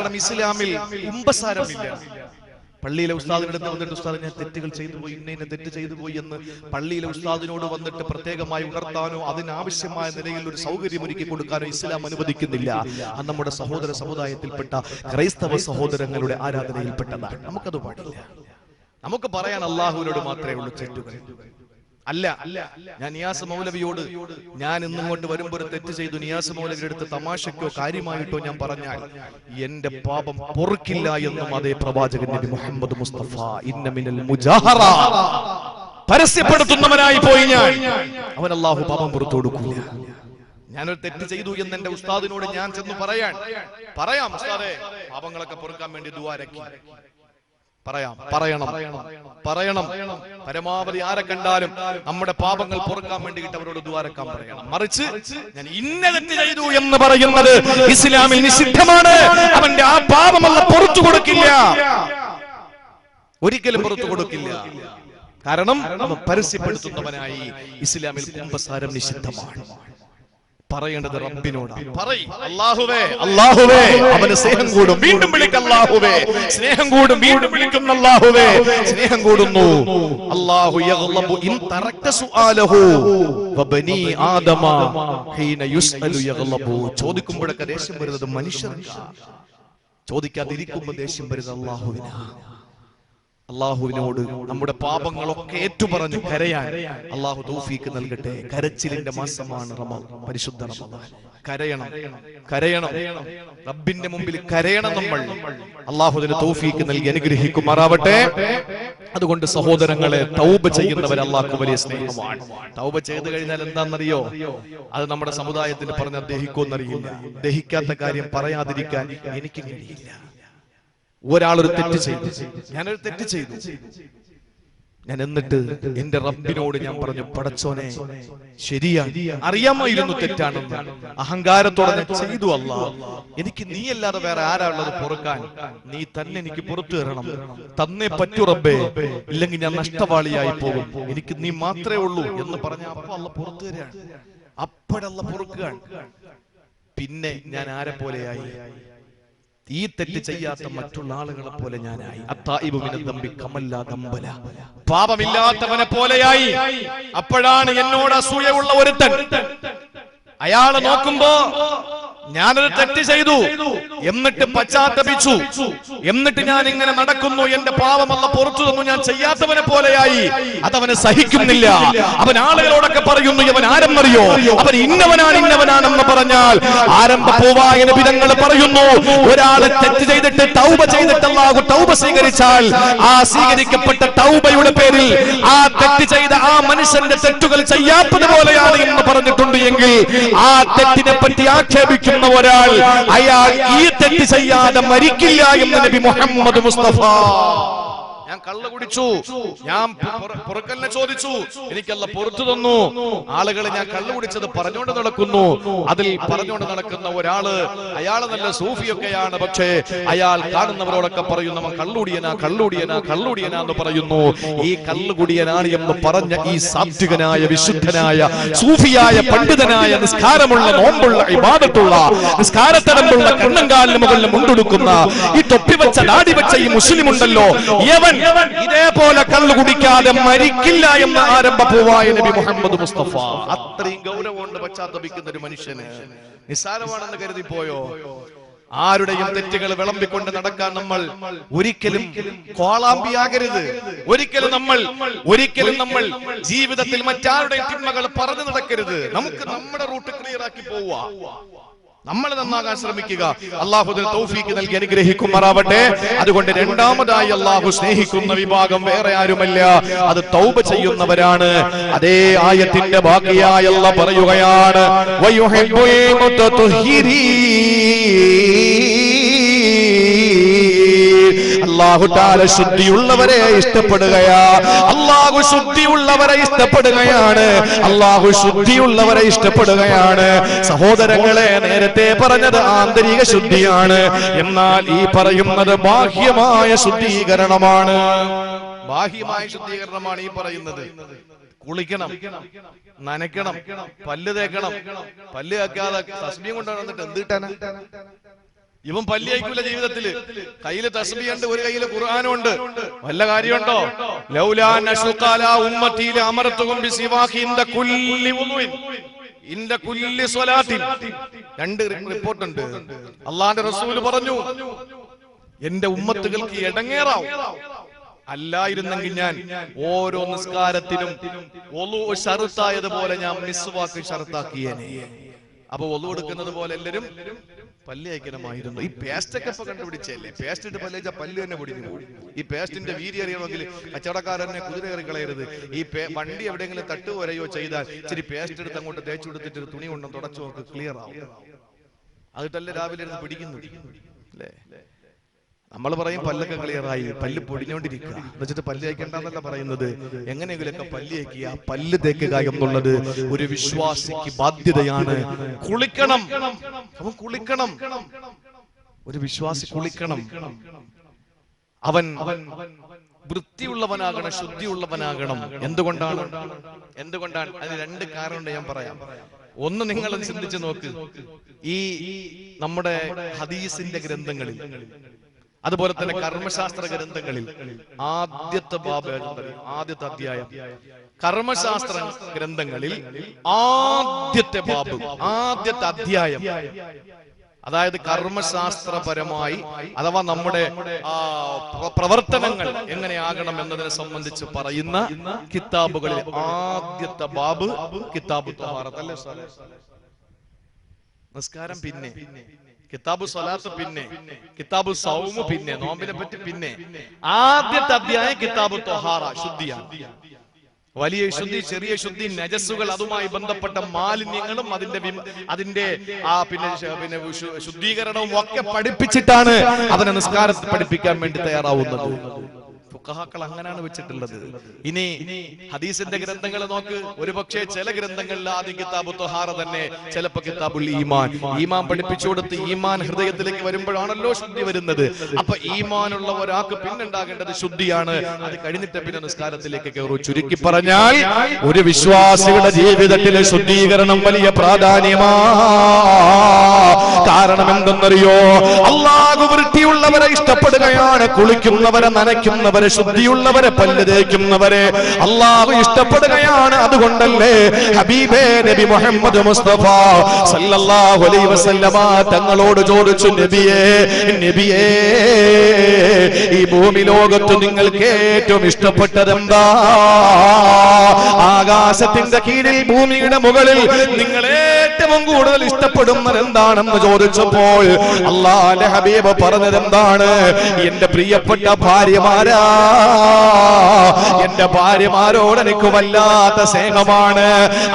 കാരണം ഇസ്ലാമിൽ കുമ്പസാരമില്ല. പള്ളിയിലെ ഉസ്താദിന്റെ അടുത്ത് വന്നിട്ട് ഉസ്താദ് ഞാൻ തെറ്റുകൾ ചെയ്തു പോയി, ഇന്ന തെറ്റ് ചെയ്തു പോയി എന്ന് പള്ളിയിലെ ഉസ്താദിനോട് വന്നിട്ട് പ്രത്യേകമായി ഉണർത്താനോ അതിനാവശ്യമായ നിലയിൽ ഒരു സൗകര്യം ഒരുക്കി കൊടുക്കാനോ ഇസ്ലാം അനുവദിക്കുന്നില്ല. അത് നമ്മുടെ സഹോദര സമുദായത്തിൽപ്പെട്ട ക്രൈസ്തവ സഹോദരങ്ങളുടെ ആരാധനയിൽപ്പെട്ടതാണ്. നമുക്കത് പാടില്ല. നമുക്ക് പറയാൻ അള്ളാഹുവിനോട് മാത്രമേ ഉള്ളൂ തെറ്റുകൾ. അല്ല, ഞാൻ നിയാസ് മൗലവിയോട് ഞാൻ ഇന്നിങ്ങോട്ട് വരുമ്പോൾ ഒരു തെറ്റ് ചെയ്തു, നിയാസ് മൗലവിയുടെ അടുത്ത് തമാശക്കോ കാര്യമായിട്ടോ ഞാൻ പറഞ്ഞാൽ എന്റെ പാപം പൊറുക്കില്ല എന്നും അതേ പ്രവാചകൻ നബി മുഹമ്മദ് മുസ്തഫ ഇന്ന മിനൽ മുജാഹറ, പരസ്യപ്പെടുത്തുന്നവനായി പോയി ഞാൻ, അവൻ അല്ലാഹു പാപം പുറത്തു കൊടുക്കില്ല. ഞാനൊരു തെറ്റ് ചെയ്തു എന്ന് എന്റെ ഉസ്താദിനോട് ഞാൻ ചെന്ന് പറയാം ഉസ്താദേ പാപങ്ങളൊക്കെ പൊറുക്കാൻ വേണ്ടി ദുആരക്കി പറയണം. പരമാവധി ആരെ കണ്ടാലും നമ്മുടെ പാപങ്ങൾ പൊറുക്കാൻ വേണ്ടിയിട്ട് അവരോട് ദുആരക്കാൻ പറയണം. മറിച്ച് ഞാൻ ഇന്ന തെറ്റ് ചെയ്തു എന്ന് പറയുന്നത് ഇസ്ലാമിൽ നിഷിദ്ധമാണ്. അവന്റെ ആ പാപം അല്ലാഹു പുറത്തു കൊടുക്കില്ല, ഒരിക്കലും പുറത്തു കൊടുക്കില്ല. കാരണം അവൻ പരസ്യപ്പെടുത്തുന്നവനായി. ഇസ്ലാമിൽ കുമ്പസാരം നിഷിദ്ധമാണ്. പറയേണ്ടത് റബ്ബിനോടാണ്. അല്ലാഹുവേ, അല്ലാഹുവേ, അവന് സ്നേഹം കൂടും, വീണ്ടും വിളിക്കും അല്ലാഹുവേ, സ്നേഹം കൂടും, വീണ്ടും വിളിക്കുന്ന അല്ലാഹുവേ, സ്നേഹം കൂടുന്നു. അല്ലാഹു യഗ്ളബു ഇൻ തറക്ത സുആലഹു വബനി ആദമ ഹീന യുസ്അലു യഗ്ളബു. ചോദിക്കുമ്പോഴൊക്കെ ദേഷ്യം വരുന്നത് മനുഷ്യർക്കാണ്, ചോദിക്കാതിരിക്കുമ്പോൾ ദേഷ്യം വരുന്നത് അല്ലാഹുവിനാണ്. അള്ളാഹുവിനോട് നമ്മുടെ പാപങ്ങളൊക്കെ ഏറ്റുപറഞ്ഞ് കരയാൻ അള്ളാഹു തൗഫീക്ക് നൽകട്ടെ. കരച്ചിലിന്റെ മാസമാണ് പരിശുദ്ധ റമദാൻ. കരയണം, റബ്ബിന്റെ മുമ്പിൽ കരയണം നമ്മൾ. അള്ളാഹുവിന് തൗഫീക്ക് നൽകി അനുഗ്രഹിക്കുമാറാവട്ടെ. അതുകൊണ്ട് സഹോദരങ്ങളെ, തൗബ ചെയ്യുന്നവർ അള്ളാഹു വലിയ സ്നേഹമാണ്. തൗബ ചെയ്തു കഴിഞ്ഞാൽ എന്താണെന്നറിയോ? അത് നമ്മുടെ സമുദായത്തിന് പറഞ്ഞാൽ ദഹിക്കുമെന്നറിയില്ല. ദഹിക്കാത്ത കാര്യം പറയാതിരിക്കാൻ എനിക്ക് കഴിയില്ല. ഒരാളൊരു തെറ്റ് ചെയ്തു, ഞാനൊരു തെറ്റ് ചെയ്തു, ഞാൻ എന്നിട്ട് എന്റെ റബ്ബിനോട് ഞാൻ പറഞ്ഞു, പടച്ചോനെ ശരിയാണ്, അറിയാമായിരുന്നു തെറ്റാണെന്ന്, അഹങ്കാരത്തോടെ ഞാൻ ചെയ്തു. അല്ലാഹ്, എനിക്ക് നീ അല്ലാതെ വേറെ ആരാ ഉള്ളത് പൊറുക്കാൻ? നീ തന്നെ എനിക്ക് പുറത്തു തരണം, തന്നേ പറ്റൂ റബ്ബേ, ഇല്ലെങ്കിൽ ഞാൻ നഷ്ടവാളിയായി പോകും, എനിക്ക് നീ മാത്രമേ ഉള്ളൂ എന്ന് പറഞ്ഞ അപ്പൊ അല്ലാഹ് പുറത്തു തരാണ്. അപ്പോഴല്ല പൊറുക്കുകയാണ്. പിന്നെ ഞാൻ ആരെ പോലെയായി? ഈ തെറ്റ് ചെയ്യാത്ത മറ്റുള്ള ആളുകളെ പോലെ ഞാനായി. പാപമില്ലാത്തവനെ പോലെയായി. അപ്പോഴാണ് എന്നോട് അസൂയുള്ള ഒരുത്തൻ, അയാളെ നോക്കുമ്പോ ഞാനൊരു തെറ്റ് ചെയ്തു എന്നിട്ട് പശ്ചാത്തപിച്ചു, എന്നിട്ട് ഞാൻ ഇങ്ങനെ നടക്കുന്നു, എന്റെ പാപമല്ല പുറത്തു തന്നു, ഞാൻ ചെയ്യാത്തവനെ പോലെയായി. അതവന് സഹിക്കുന്നില്ല. അവൻ ആളുകളോടൊക്കെ പറയുന്നു, ഇവൻ ആരെന്നറിയോ, അവൻ ഇന്നവനാണെന്ന് പറഞ്ഞാൽ ആരംഭ പൂവായ നബിതങ്ങൾ പറയുന്നു, ഒരാളെ തെറ്റ് ചെയ്തിട്ട് തൗബ ചെയ്തിട്ട് അല്ലാഹു തൗബ സ്വീകരിച്ചാൽ ആ സ്വീകരിക്കപ്പെട്ട തൗബയുടെ പേരിൽ ആ തെറ്റ് ചെയ്ത ആ മനുഷ്യന്റെ തെറ്റുകൾ ചെയ്യാത്തത് പോലെയാണ് എന്ന് പറഞ്ഞിട്ടുണ്ട്. എങ്കിൽ ആ തെറ്റിനെ പറ്റി ആക്ഷേപിക്കും ഒരാൾ, അയാൾ ഈ തെറ്റ് ചെയ്യാതെ മരിക്കില്ല എന്ന് നബി മുഹമ്മദ് മുസ്തഫ. ഞാൻ കള്ളു കുടിച്ചു, ഞാൻ പുറക്കലിനെ ചോദിച്ചു, എനിക്കല്ല പുറത്തു തന്നു. ആളുകളെ ഞാൻ കള്ളു കുടിച്ചത് പറഞ്ഞുകൊണ്ട് നടക്കുന്നു. അതിൽ പറഞ്ഞുകൊണ്ട് നടക്കുന്ന ഒരാള്, അയാള് നല്ല സൂഫിയൊക്കെയാണ്, പക്ഷേ അയാൾ കാണുന്നവരോടൊക്കെ പറയുന്നു, അവൻ കള്ളുടിയനാ എന്ന് പറയുന്നു. ഈ കള്ളുകുടിയനാണ് എന്ന് പറഞ്ഞ ഈ സാത്വികനായ വിശുദ്ധനായ സൂഫിയായ പണ്ഡിതനായ നിസ്കാരമുള്ള നോമ്പുള്ള ഇബാദത്തുള്ള നിസ്കാരത്തടമ്പുള്ള കണ്ണങ്കാലിന് മുകളിൽ മുണ്ടെടുക്കുന്ന ഈ തൊപ്പിവെച്ച നാടി വെച്ച ഈ മുസ്ലിം ഉണ്ടല്ലോ, ഇതേപോലെ കള്ളു കുടിക്കാതെ മരിക്കില്ല എന്ന് ആരംഭ പൂവായ നബി മുഹമ്മദ് മുസ്തഫ. അത്രയും ഗൗരവം കൊണ്ട് പശ്ചാത്തപിക്കുന്ന ഒരു മനുഷ്യന് നിസ്സാരമാണെന്ന് കരുതിപ്പോയോ? ആരുടെയും തെറ്റുകൾ വിളമ്പിക്കൊണ്ട് നടക്കാൻ നമ്മൾ ഒരിക്കലും കോളാമ്പിയാകരുത്. ഒരിക്കലും നമ്മൾ ജീവിതത്തിൽ മറ്റാരുടെയും തിന്മകൾ പറഞ്ഞു നടക്കരുത്. നമുക്ക് നമ്മുടെ റൂട്ട് ക്ലിയർ ആക്കി പോവുക, നമ്മൾ നന്നാകാൻ ശ്രമിക്കുക. അല്ലാഹു തൗഫീഖ് നൽകി അനുഗ്രഹിക്കുമാറാവട്ടെ. അതുകൊണ്ട് രണ്ടാമതായി അല്ലാഹു സ്നേഹിക്കുന്ന വിഭാഗം വേറെ ആരുമല്ല, അത് തൗബ ചെയ്യുന്നവരാണ്. അതേ ആയത്തിന്റെ ബാക്കിയായി അല്ലാഹു പറയുകയാണ്, വയുഹിബ്ബുൽ അല്ലാഹു തആല ശുദ്ധിയുള്ളവരെ ഇഷ്ടപ്പെടുകയാ. അല്ലാഹു ശുദ്ധിയുള്ളവരെ ഇഷ്ടപ്പെടുകയാണ്. സഹോദരങ്ങളെ, നേരത്തെ പറഞ്ഞത് ആന്തരിക ശുദ്ധിയാണ്, എന്നാൽ ഈ പറയുന്നത് ബാഹ്യമായ ശുദ്ധീകരണമാണ്. ഈ പറയുന്നത്. കുളിക്കണം, നനയ്ക്കണം, പല്ല് തേക്കണം. പല്ല് തേക്കാതെ തസ്ബീഹ് കൊണ്ടുവന്നിട്ട് എന്ത് കിട്ടാനാ? ഇവൻ പല്ലി അയക്കൂല ജീവിതത്തില്. കയ്യില് തസ്ബീഹുണ്ട്, ഒരു കയ്യില് ഖുർആനുണ്ട്. വല്ല കാര്യമുണ്ടോ? ലൗലാ നശുഖാല ഉമ്മത്തി ലഅമർതുഹും ബിസിവാഖി ഇൻദ കുല്ലി വുളുഇൻ ഇൻദ കുല്ലി സ്വലാത്തിൻ. രണ്ട് റിപ്പോർട്ടുണ്ട്. അല്ലാഹുവിന്റെ റസൂൽ പറഞ്ഞു, എന്റെ ഉമ്മത്തുകൾക്ക് ഇടങ്ങേറാവും. അല്ലായിരുന്നെങ്കിൽ ഞാൻ ഓരോ നിസ്കാരത്തിനും ഒളു ഷർത്തായതുപോലെ ഞാൻ മിസ്വാക്ക് ഷർത്താക്കിയേനെ. അപ്പൊ ഒളു എടുക്കുന്നത് പോലെ എല്ലാരും പല്ല് അയക്കണമായിരുന്നു. ഈ പേസ്റ്റൊക്കെ ഇപ്പൊ കണ്ടുപിടിച്ചല്ലേ, പേസ്റ്റ് ഇട്ട് പല്ല് പല്ല് തന്നെ പൊടിഞ്ഞു. ഈ പേസ്റ്റിന്റെ വീതി അറിയണമെങ്കിൽ കച്ചവടക്കാരനെ കുതിര കയറി കളയരുത്. ഈ വണ്ടി എവിടെയെങ്കിലും തട്ട് വരയോ ചെയ്താൽ ഇച്ചിരി പേസ്റ്റ് എടുത്ത് അങ്ങോട്ട് തേച്ചു കൊടുത്തിട്ട് ഒരു തുണി കൊണ്ടും തുടച്ചു നോക്ക്, ക്ലിയർ ആവും. അതിട്ടല്ലേ രാവിലെ ഇരുന്ന് പിടിക്കുന്നു അല്ലേ? നമ്മൾ പറയും പല്ലൊക്കെ ക്ലിയറായി, പല്ല് പൊടിഞ്ഞോണ്ടിരിക്കുക എന്ന് വെച്ചിട്ട് പല്ല് തേക്കണ്ടെന്നല്ല പറയുന്നത്. എങ്ങനെയെങ്കിലൊക്കെ പല്ല് തേക്കുക, പല്ല് തേക്കുക എന്നുള്ളത് ഒരു വിശ്വാസിക്ക് ബാധ്യതയാണ്. കുളിക്കണം, അവൻ കുളിക്കണം. ഒരു വിശ്വാസി കുളിക്കണം. അവൻ വൃത്തിയുള്ളവനാകണം, ശുദ്ധിയുള്ളവനാകണം. എന്തുകൊണ്ടാണ്? അതിന് രണ്ട് കാരണമുണ്ട്, ഞാൻ പറയാം. ഒന്ന്, നിങ്ങൾ ചിന്തിച്ചു നോക്ക്. ഈ നമ്മുടെ ഹദീസിന്റെ ഗ്രന്ഥങ്ങളിൽ, അതുപോലെ തന്നെ കർമ്മശാസ്ത്ര ഗ്രന്ഥങ്ങളിൽ ആദ്യത്തെ ബാബ്, ആദ്യത്തെ അധ്യായം, കർമ്മശാസ്ത്ര ഗ്രന്ഥങ്ങളിൽ ആദ്യത്തെ ബാബ്, ആദ്യത്തെ അധ്യായം, അതായത് കർമ്മശാസ്ത്രപരമായി അഥവാ നമ്മുടെ പ്രവർത്തനങ്ങൾ എങ്ങനെയാകണം എന്നതിനെ സംബന്ധിച്ച് പറയുന്ന കിതാബുകളിൽ ആദ്യത്തെ ബാബ് കിതാബു തഹാറത്ത് അല്ലേ? നിസ്കാരം പിന്നെ, കിതാബു സ്വലാത്ത് പിന്നെ, കിതാബു സൗമ് പിന്നെ, നോമ്പിനെ പറ്റി പിന്നെ. ആദ്യത്തെ അധ്യായം കിതാബു ത്വഹാറ, ശുദ്ധിയാണ്. വലിയ ശുദ്ധി, ചെറിയ ശുദ്ധി, നജസ്സുകൾ, അതുമായി ബന്ധപ്പെട്ട മാലിന്യങ്ങളും അതിന്റെ പിന്നെ ശുദ്ധീകരണവും ഒക്കെ പഠിപ്പിച്ചിട്ടാണ് അവനെ നിസ്കാരത്തിൽ പഠിപ്പിക്കാൻ വേണ്ടി തയ്യാറാവുന്നത്. ഫുഖഹാക്കൾ അങ്ങനെയാണ് വെച്ചിട്ടുള്ളത്. ഇനി ഹദീസിന്റെ ഗ്രന്ഥങ്ങൾ നോക്ക്. ഒരുപക്ഷെ ചില ഗ്രന്ഥങ്ങളിൽ ആദ്യം കിതാബു ത്വഹാറ തന്നെ, ചിലപ്പോ കിതാബുൽ ഈമാൻ. ഈമാൻ പഠിപ്പിച്ചു കൊടുത്ത് ഈമാൻ ഹൃദയത്തിലേക്ക് വരുമ്പോഴാണല്ലോ ശുദ്ധി വരുന്നത്. അപ്പൊ ഈമാനുള്ള ഒരാൾക്ക് പിന്നുണ്ടാകേണ്ടത് ശുദ്ധിയാണ്. അത് കഴിഞ്ഞിട്ട് പിന്നെ നിസ്കാരത്തിലേക്ക് കയറൂ. ചുരുക്കി പറഞ്ഞാൽ ഒരു വിശ്വാസിയുടെ ജീവിതത്തിലെ ശുദ്ധീകരണം വലിയ പ്രാധാന്യമാ. കാരണം എന്തെന്നറിയോ? അല്ലാഹു വൃത്തിയുള്ളവരെ ഇഷ്ടപ്പെടുകയാണ്. കുളിക്കുന്നവരെ, നനയ്ക്കുന്നവരെ, ശുദ്ധിയുള്ളവരെ, പല്ല് തേക്കുന്നവരെ അല്ലാഹു ഇഷ്ടപ്പെടുകയാണ്. അതുകൊണ്ടല്ലേ ഹബീബേ നബി മുഹമ്മദ് മുസ്തഫ സല്ലല്ലാഹു അലൈഹി വസല്ലമ തങ്ങളോട് ചോദിച്ചു, നബിയേ, ഈ ഭൂമി ലോകത്ത് നിങ്ങൾക്ക് ഏറ്റവും ഇഷ്ടപ്പെട്ടത് എന്താ? ആകാശത്തിന്റെ കീഴിൽ, ഭൂമിയുടെ മുകളിൽ നിങ്ങൾ ഏറ്റവും കൂടുതൽ ഇഷ്ടപ്പെടുന്നത് എന്താണെന്ന് ചോദിച്ചപ്പോൾ അല്ലാഹുവിന്റെ ഹബീബ് പറഞ്ഞത് എന്താണ്? എന്റെ പ്രിയപ്പെട്ട ഭാര്യമാരാ, എന്റെ ഭാര്യമാരോട് എനിക്ക് വല്ലാത്ത സ്നേഹമാണ്.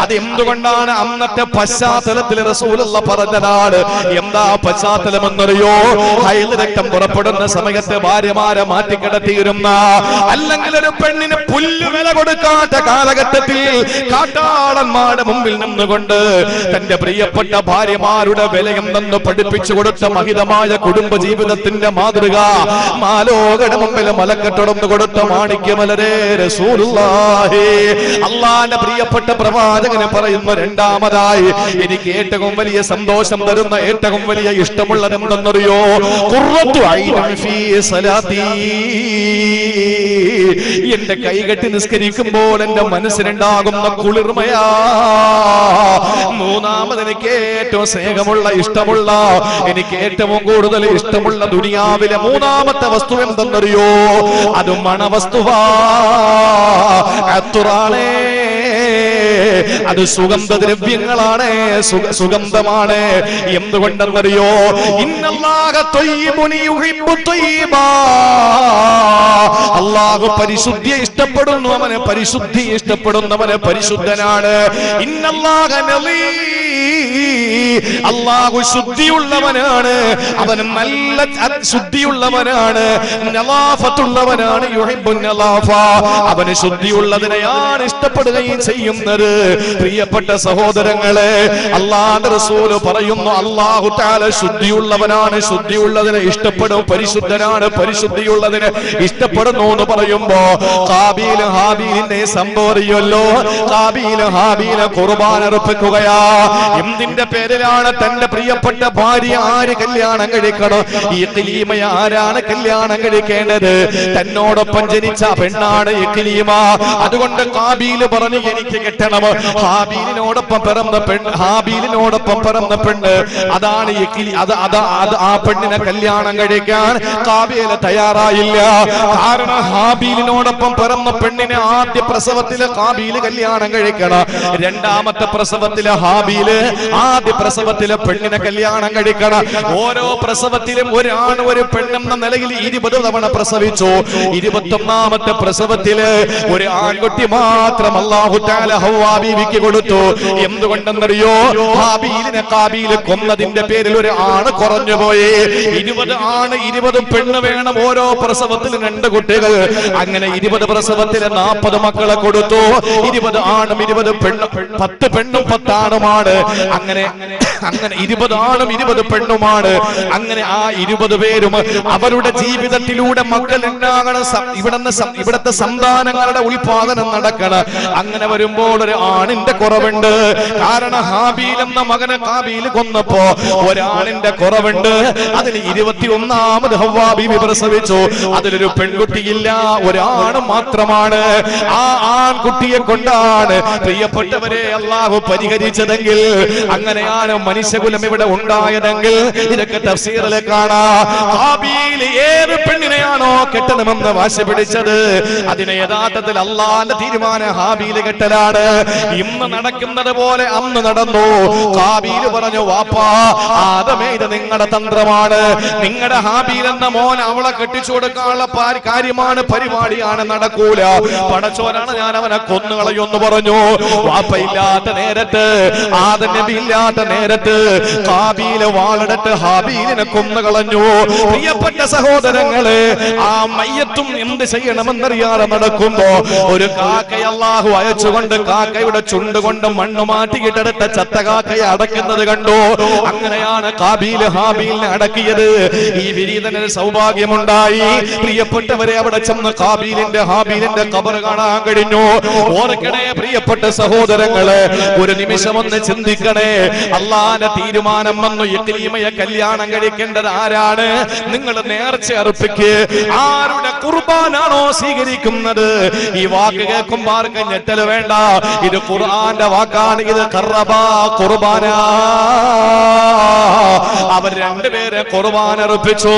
അതെന്തുകൊണ്ടാണ്? അന്നത്തെ പശ്ചാത്തലത്തിൽ റസൂലുള്ളാഹി പറഞ്ഞതാണ്. എന്താ പശ്ചാത്തലം എന്നറിയോ? ഹൈദ് രക്തം പുറപ്പെടുന്ന സമയത്ത് ഭാര്യമാരെ മാറ്റിക്കിടത്തിയിരുന്ന, അല്ലെങ്കിൽ ഒരു പെണ്ണിന് പുല്ല് വില കൊടുക്കാത്ത കാലഘട്ടത്തിൽ കാട്ടാളന്മാരുടെ മുമ്പിൽ നിന്നുകൊണ്ട് തന്റെ പ്രിയപ്പെട്ട ഭാര്യമാരുടെ വിലയെന്തെന്ന് പഠിപ്പിച്ചു കൊടുത്ത മഹിതമായ കുടുംബ ജീവിതത്തിന്റെ മാതൃക മാലോകയുടെ മുമ്പിൽ മലക്കെട്ടൊടർന്നു കൊടുത്ത മാണിക്യമലരെ റസൂലുള്ളാഹി. അല്ലാഹുവിന്റെ പ്രിയപ്പെട്ട പ്രവാചകനെ പറയുന്ന രണ്ടാമതായി എനിക്ക് ഏറ്റവും വലിയ സന്തോഷം തരുന്ന, ഏറ്റവും വലിയ ഇഷ്ടമുള്ളത് എന്തെന്നറിയോ? ഖുർറത്തു ഐനിൻ ഫീ സലാത്തി. എന്റെ കൈകെട്ടി നിസ്കരിക്കുമ്പോൾ എന്റെ മനസ്സിനുണ്ടാകുന്ന കുളിർമയാ. മൂന്നാമത് എനിക്ക് ഏറ്റവും സ്നേഹമുള്ള, ഇഷ്ടമുള്ള, എനിക്ക് ഏറ്റവും കൂടുതൽ ഇഷ്ടമുള്ള ദുനിയാവിലെ മൂന്നാമത്തെ വസ്തു എന്തെന്നറിയോ? അത് മണവസ്തുവാ, അത്തുറാണേ. അത് സുഗന്ധദ്രവ്യങ്ങളാണ്, സുഗന്ധമാണ്. എന്തുകൊണ്ടെന്നറിയോ? ഇന്നല്ലാഹ ത്വയ്യിബുൻ യുഹിബ്ബു ത്വയ്യിബാ. അല്ലാഹു പരിശുദ്ധിയെ ഇഷ്ടപ്പെടുന്നു, അവനെ പരിശുദ്ധി ഇഷ്ടപ്പെടുന്നവനെ പരിശുദ്ധനാണ്. ഇന്നല്ലാഹ നളീ, അല്ലാഹു ശുദ്ധിയുള്ളവനാണ്, അവൻ നല്ല ശുദ്ധിയുള്ളവനാണ്, നളാഫത്തുള്ളവനാണ്. യുഹിബ്ബുൻ നളാഫ, അവന് ശുദ്ധിയുള്ളതിനെയാണ് ഇഷ്ടപ്പെടുകയും ചെയ്യുന്നത്. പ്രിയപ്പെട്ട സഹോദരങ്ങളെ, അല്ലാഹുവിന്റെ റസൂൽ പറയുന്നു, അല്ലാഹു തആല ശുദ്ധിയുള്ളവനാണ്, ശുദ്ധിയുള്ളതിനെ ഇഷ്ടപ്പെടും, പരിശുദ്ധനാണ്, പരിശുദ്ധിയുള്ളതിനെ ഇഷ്ടപ്പെടുന്നു എന്ന് പറയുമ്പോ ഖാബീൽ ഹാബീലിന്റെ സംഭവം അറിയല്ലോ. ഖാബീൽ ഹാബീൽ ഖുർബാൻ അർപ്പിക്കുകയാ. എന്തിന്റെ പേരിലാണ് തന്റെ പ്രിയപ്പെട്ട ഭാര്യ ആര് കല്യാണം കഴിക്കണം? ഇഖ്ലീമയെ ആരാണ് കല്യാണം കഴിക്കേണ്ടത്? തന്നോടൊപ്പം ജനിച്ച പെണ്ണാണ് ഇഖ്ലീമ. അതുകൊണ്ട് ഹാബീൽ പറഞ്ഞു എനിക്ക് കെട്ടണം. ഹാബീലിനോടൊപ്പം പിറന്ന പെണ്ണ് അതാണ് ആ പെണ്ണിനെ കല്യാണം കഴിക്കാൻ ഹാബീൽ തയ്യാറായില്ല. കാരണം ഹാബീലിനോടൊപ്പം പിറന്ന പെണ്ണിനെ ആദ്യ പ്രസവത്തില് ഹാബീൽ കല്യാണം കഴിക്കണം, രണ്ടാമത്തെ പ്രസവത്തില് ഹാബീല് ആദ്യ പ്രസവത്തിലെ പെണ്ണിനെ കല്യാണം കഴിക്കണം. ഓരോ പ്രസവത്തിലും ഒരാണ് ഒരു പെണ്ണെന്ന നിലയിൽ 20 തവണ പ്രസവിച്ചു. 21ാമത്തെ പ്രസവത്തില് ഒരു ആൺകുട്ടി മാത്രം അല്ലാഹു തആല ഹവ്വാ ബീവിക്ക് കൊടുത്തു. എന്തുകൊണ്ടെന്നറിയോ? ഹാബീലിനെ ഹാബീൽ കൊന്നതിന്റെ പേരിൽ ഒരു ആണ് കുറഞ്ഞുപോയി. 20 ആണ് 20 പെണ്ണ് വേണം ഓരോ പ്രസവത്തിലും 2 കുട്ടികൾ. അങ്ങനെ 20 പ്രസവത്തില് 40 മക്കളെ കൊടുത്തു. 20 ആണും 20 പെണ്ണും, 10 പെണ്ണും 10 ആണുമാണ്. അങ്ങനെ 20 ആണും 20 പെണ്ണുമാണ്. അങ്ങനെ ആ 20 പേരും അവരുടെ ജീവിതത്തിലൂടെ മക്കൾ ഉണ്ടാകണം. ഇവിടത്തെ സന്താനങ്ങളുടെ ഉൽപാദനം നടക്കണം. അങ്ങനെ വരുമ്പോൾ ഒരു ആണിന്റെ കുറവുണ്ട്. കാരണം ഹാബീൽ എന്ന മകനെ ഹാബീൽ കൊന്നപ്പോ ഒരാണിന്റെ കുറവുണ്ട്. അതിന് 21ാമത് ഹവ്വാ ബീവി പ്രസവിച്ചു. അതിലൊരു പെൺകുട്ടിയില്ല, ഒരാണ് മാത്രമാണ്. ആ ആൺകുട്ടിയെ കൊണ്ടാണ് പ്രിയപ്പെട്ടവരെ അല്ലാഹു പരിഹരിച്ചതെങ്കിൽ, അങ്ങനെയാണ് മനുഷ്യകുലം ഇവിടെ ഉണ്ടായതെങ്കിൽ ഇതൊക്കെ തഫ്സീറിൽ കാണാം. ഹാബീൽ ഏത് പെണ്ണിനെയാണോ കെട്ടണമെന്ന് വാശി പിടിച്ചത്, അതിനെ യഥാർത്ഥത്തിൽ അല്ലാഹുവിന്റെ തീരുമാനം ഹാബീൽ കെട്ടലാണ്. ഇന്ന് നടക്കുന്നത് പോലെ അന്ന് നടന്നു. ഹാബീൽ പറഞ്ഞു, വാപ്പാ ആദമേ, ഇത് നിങ്ങളുടെ തന്ത്രമാണ്. നിങ്ങളുടെ ഹാബീൽ എന്ന മോൻ അവളെ കെട്ടിച്ചു കൊടുക്കാനുള്ള കാര്യമാണ്, പരിപാടിയാണ്, നടക്കൂല. പടച്ചോനാണ്, ഞാൻ അവനെ കൊന്നുകളയൊന്ന് പറഞ്ഞു. വാപ്പ ഇല്ലാത്ത നേരത്ത്, ആദം നബി ഇല്ലാത്ത നേരത്ത് ഹാബീൽ വാളെടുത്ത് ഹാബീലിനെ കൊന്നുകളഞ്ഞു. പ്രിയപ്പെട്ട സഹോദരങ്ങളെ, ആ മയ്യത്തും എന്ത് ചെയ്യണമെന്നറിയാതെ നടക്കുമ്പോ ഒരു കാക്കയെ അല്ലാഹു അയച്ചുകൊണ്ട് കാക്കയുടെ ചുണ്ടുകൊണ്ട് മണ്ണ് മാറ്റിയിട്ടെടുത്ത ചത്ത കാക്കയെ അടയ്ക്കുന്നത് കണ്ടു. അങ്ങനെയാണ് ഹാബീലിനെ അടക്കിയത്. ഈ വിരീതന് സൗഭാഗ്യമുണ്ടായി. പ്രിയപ്പെട്ടവരെ, അവിടെ ചെന്ന് ഹാബീലിന്റെ ഖബർ കാണാൻ കഴിഞ്ഞു. ഓർക്കണേ പ്രിയപ്പെട്ട സഹോദരങ്ങളെ, ഒരു നിമിഷം ഒന്ന് ചിന്തിക്കണേ. അല്ലാഹുവിന്റെ തീരുമാനം വന്നു. ഇഖ്ലീമയെ കല്യാണം കഴിക്കേണ്ടത് ആരാണ്? നിങ്ങൾ നേർച്ച അർപ്പിക്ക്. ആരുടെ ഖുർബാനാണോ സ്വീകരിക്കുന്നത്? ഈ വാക്ക് കേൾക്കുമ്പോൾ ആർക്കും ഞെട്ടല് വേണ്ട. ഇത് ഖുർആന്റെ വാക്കാണ്. ഇത് ഖറബാ ഖുർബാന. അവർ രണ്ടുപേരെ ഖുർബാന അർപ്പിച്ചു.